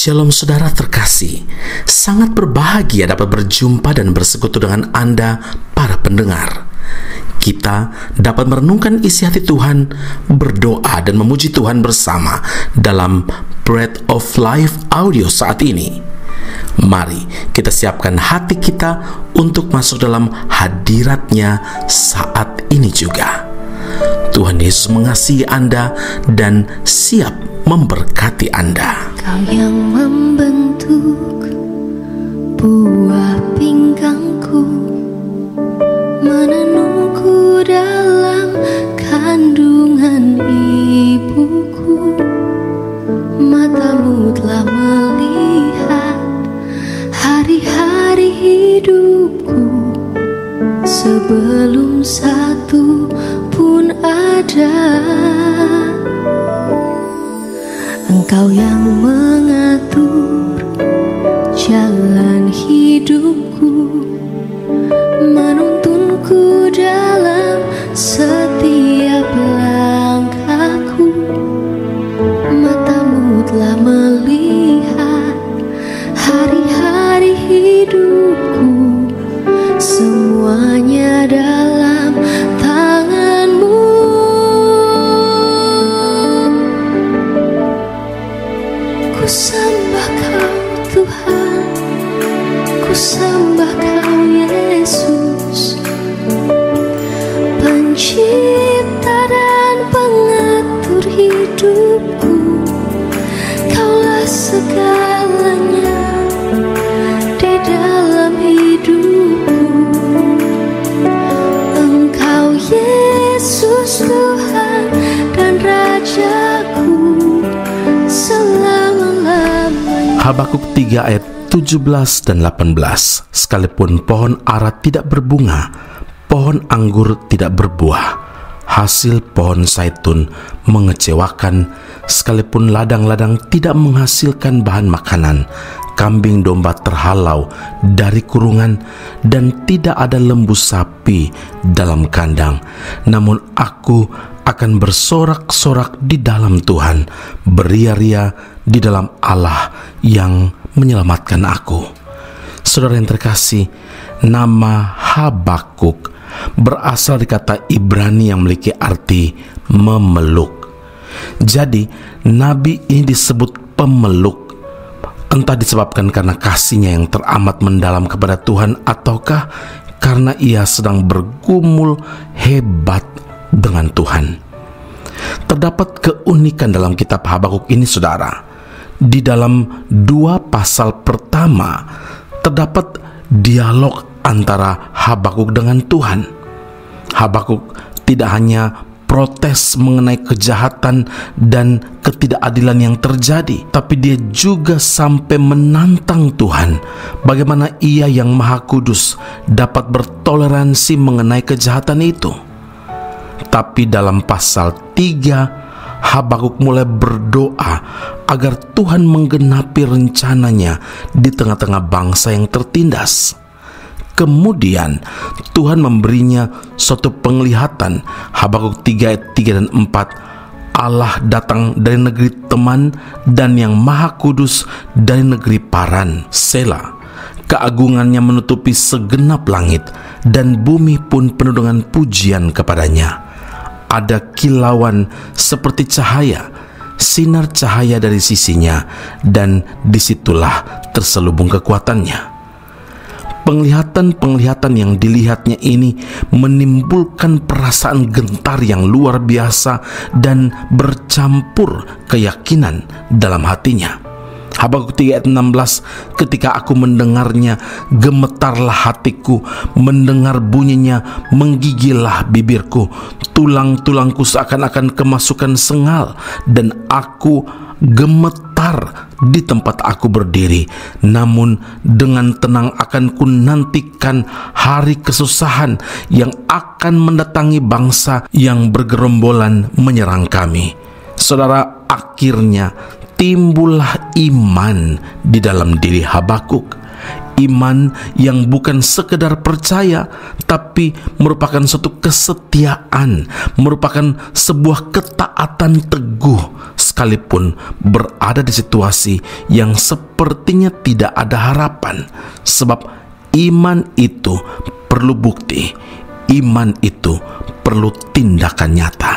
Shalom saudara terkasih, sangat berbahagia dapat berjumpa dan bersekutu dengan Anda para pendengar. Kita dapat merenungkan isi hati Tuhan, berdoa dan memuji Tuhan bersama dalam Bread of Life audio saat ini. Mari kita siapkan hati kita untuk masuk dalam hadirat-Nya saat ini juga. Tuhan Yesus mengasihi Anda dan siap memberkati Anda. Kau yang membentuk buah pinggangku, menenungku dalam kandungan ibuku. Matamu telah melihat hari-hari hidupku, sebelum satu pun ada. Engkau yang mengatur jalan hidupku, menuntunku dalam setiap langkahku. Matamu telah melihat hari-hari hidupku, semuanya dalam tangan-Mu. Ku sembah Kau Tuhan, ku sembah Kau Yesus, pencipta dan pengatur hidupku. Kaulah segalanya di dalam hidupku. Engkau Yesus Tuhan dan Rajaku selama-lamanya. Habakuk 3 ayat 17 dan 18. Sekalipun pohon ara tidak berbunga, pohon anggur tidak berbuah, hasil pohon zaitun mengecewakan, sekalipun ladang-ladang tidak menghasilkan bahan makanan, kambing domba terhalau dari kurungan, dan tidak ada lembu sapi dalam kandang. Namun aku akan bersorak-sorak di dalam Tuhan, beria-ria di dalam Allah yang menyelamatkan aku. Saudara yang terkasih, nama Habakuk berasal dari kata Ibrani yang memiliki arti memeluk. Jadi nabi ini disebut pemeluk, entah disebabkan karena kasihnya yang teramat mendalam kepada Tuhan, ataukah karena ia sedang bergumul hebat dengan Tuhan. Terdapat keunikan dalam kitab Habakuk ini, saudara. Di dalam 2 pasal pertama terdapat dialog antara Habakuk dengan Tuhan. Habakuk tidak hanya protes mengenai kejahatan dan ketidakadilan yang terjadi, tapi dia juga sampai menantang Tuhan bagaimana ia yang Maha Kudus dapat bertoleransi mengenai kejahatan itu. Tapi dalam pasal 3, Habakuk mulai berdoa agar Tuhan menggenapi rencananya di tengah-tengah bangsa yang tertindas. Kemudian Tuhan memberinya suatu penglihatan. Habakuk 3 ayat 3 dan 4. Allah datang dari negeri Teman dan yang Maha Kudus dari negeri Paran. Sela. Keagungannya menutupi segenap langit, dan bumi pun penuh dengan pujian kepadanya. Ada kilauan seperti cahaya, sinar cahaya dari sisinya, dan disitulah terselubung kekuatannya. Penglihatan-penglihatan yang dilihatnya ini menimbulkan perasaan gentar yang luar biasa dan bercampur keyakinan dalam hatinya. Habakuk 3 ayat 16, ketika aku mendengarnya, gemetarlah hatiku, mendengar bunyinya, menggigillah bibirku, tulang-tulangku seakan-akan kemasukan sengal, dan aku gemetar di tempat aku berdiri. Namun dengan tenang akan ku nantikan hari kesusahan yang akan mendatangi bangsa yang bergerombolan menyerang kami. Saudara, akhirnya timbullah iman di dalam diri Habakuk. Iman yang bukan sekedar percaya, tapi merupakan suatu kesetiaan, merupakan sebuah ketaatan teguh, sekalipun berada di situasi yang sepertinya tidak ada harapan. Sebab iman itu perlu bukti, iman itu perlu tindakan nyata.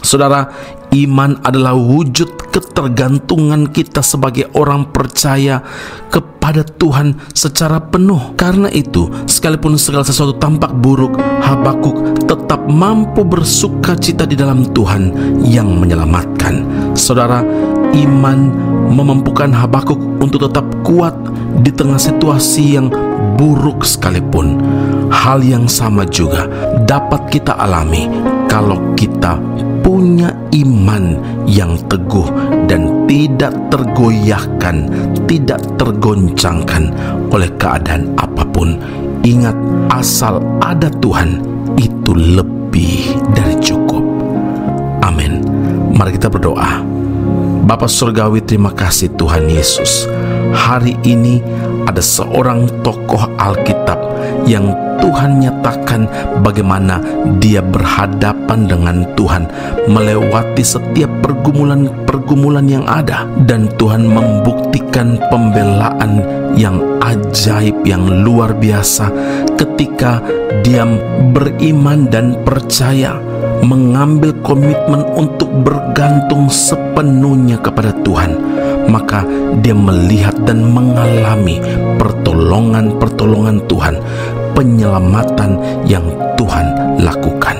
Saudara, iman adalah wujud ketergantungan kita sebagai orang percaya kepada Tuhan secara penuh. Karena itu, sekalipun segala sesuatu tampak buruk, Habakuk tetap mampu bersuka cita di dalam Tuhan yang menyelamatkan. Saudara, iman memampukan Habakuk untuk tetap kuat di tengah situasi yang buruk sekalipun. Hal yang sama juga dapat kita alami kalau kita punya iman yang teguh dan tidak tergoyahkan, tidak tergoncangkan oleh keadaan apapun. Ingat, asal ada Tuhan, itu lebih dari cukup. Amin. Mari kita berdoa. Bapa Surgawi, terima kasih Tuhan Yesus. Hari ini ada seorang tokoh Alkitab yang Tuhan nyatakan bagaimana dia berhadapan dengan Tuhan melewati setiap pergumulan yang ada, dan Tuhan membuktikan pembelaan yang ajaib, yang luar biasa ketika dia beriman dan percaya, mengambil komitmen untuk bergantung sepenuhnya kepada Tuhan. Maka dia melihat dan mengalami pertolongan Tuhan, penyelamatan yang Tuhan lakukan.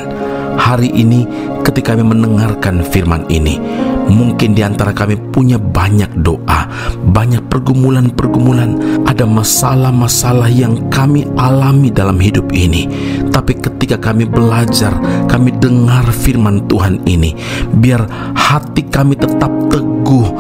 Hari ini ketika kami mendengarkan firman ini, mungkin di antara kami punya banyak doa, banyak pergumulan, ada masalah-masalah yang kami alami dalam hidup ini. Tapi ketika kami belajar, kami dengar firman Tuhan ini, biar hati kami tetap teguh,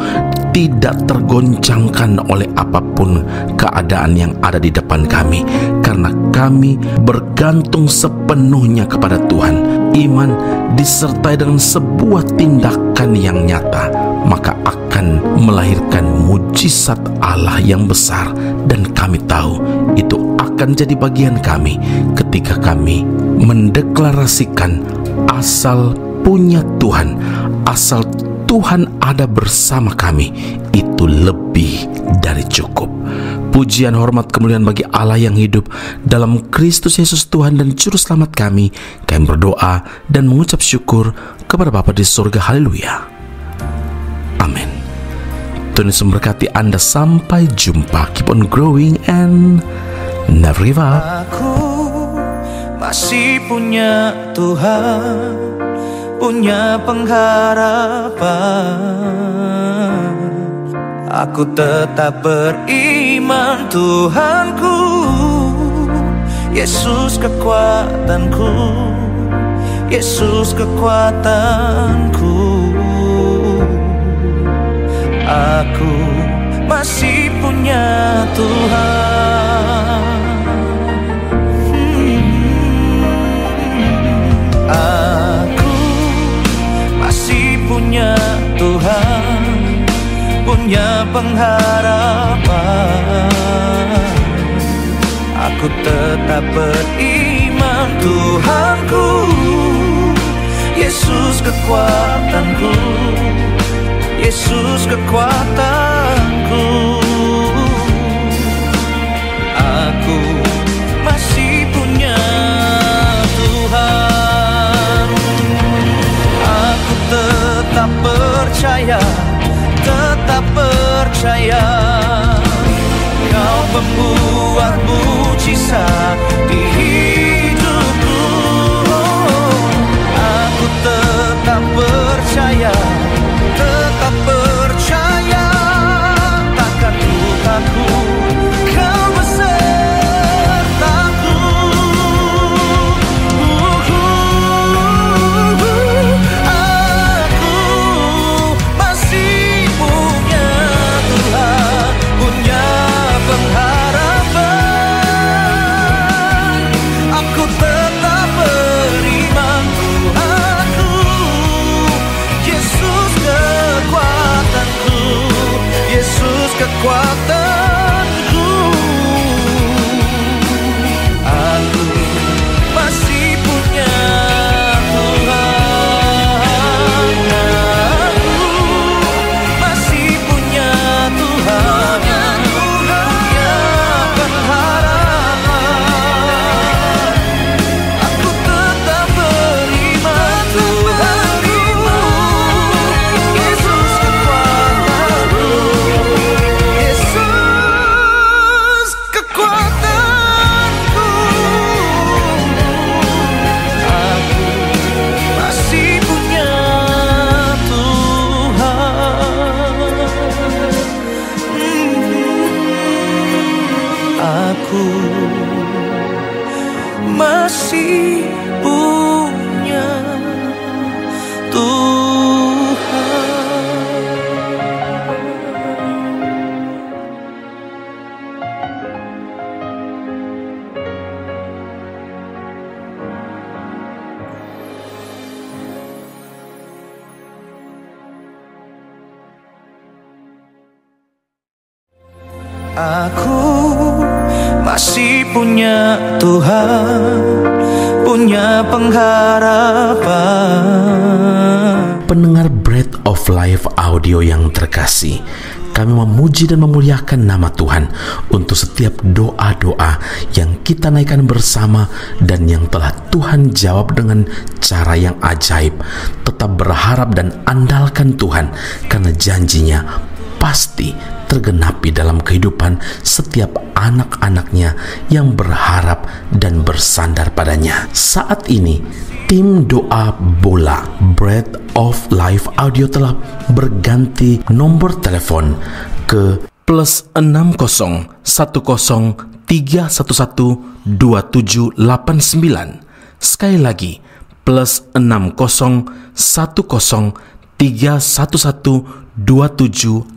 tidak tergoncangkan oleh apapun keadaan yang ada di depan kami, karena kami bergantung sepenuhnya kepada Tuhan. Iman disertai dengan sebuah tindakan yang nyata, maka akan melahirkan mujizat Allah yang besar, dan kami tahu itu akan jadi bagian kami ketika kami mendeklarasikan asal punya Tuhan, asal Tuhan ada bersama kami, itu lebih dari cukup. Pujian, hormat, kemuliaan bagi Allah yang hidup dalam Kristus Yesus Tuhan dan Juru Selamat kami. Kami berdoa dan mengucap syukur kepada Bapa di surga. Haleluya. Amin. Tuhan Yesus memberkati Anda. Sampai jumpa. Keep on growing and never give up. Aku masih punya Tuhan, punya pengharapan. Aku tetap beriman, Tuhanku, Yesus kekuatanku, Yesus kekuatanku. Aku masih punya Tuhan. Aku masih punya Tuhan, punya pengharapan. Aku tetap beriman, Tuhanku, Yesus kekuatanku, Yesus kekuatanku. Aku masih punya Tuhan. Aku tetap percaya, tetap percaya, Kau pembuat mujizat di hidupku. Aku tetap percaya, tetap percaya, takkan ku takut, Kau besertaku. Aku masih punya Tuhan, punya pengharapan. Aku tetap beriman, Tuhanku, Yesus kekuatanku, Yesus kekuatanku. masih punya Tuhan. Aku masih punya Tuhan, punya pengharapan. Pendengar Bread of Life audio yang terkasih, kami memuji dan memuliakan nama Tuhan untuk setiap doa-doa yang kita naikkan bersama dan yang telah Tuhan jawab dengan cara yang ajaib. Tetap berharap dan andalkan Tuhan, karena janjinya pasti tergenapi dalam kehidupan setiap anak-anaknya yang berharap dan bersandar padanya. Saat ini, tim doa bola Bread of Life audio telah berganti nomor telepon ke +60 10 311 2789. Sekali lagi, +60 10 311 2789.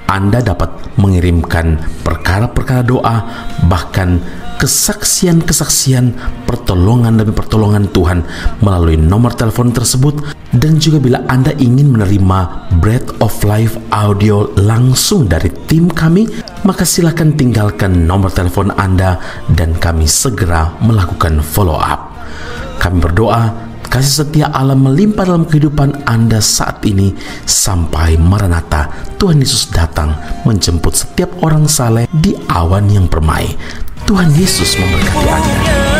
Anda dapat mengirimkan perkara-perkara doa, bahkan kesaksian-kesaksian, pertolongan demi pertolongan Tuhan melalui nomor telepon tersebut. Dan juga bila Anda ingin menerima Bread of Life audio langsung dari tim kami, maka silakan tinggalkan nomor telepon Anda dan kami segera melakukan follow up. Kami berdoa kasih setia Allah melimpah dalam kehidupan Anda saat ini sampai Maranatha, Tuhan Yesus datang menjemput setiap orang saleh di awan yang permai. Tuhan Yesus memberkati Anda.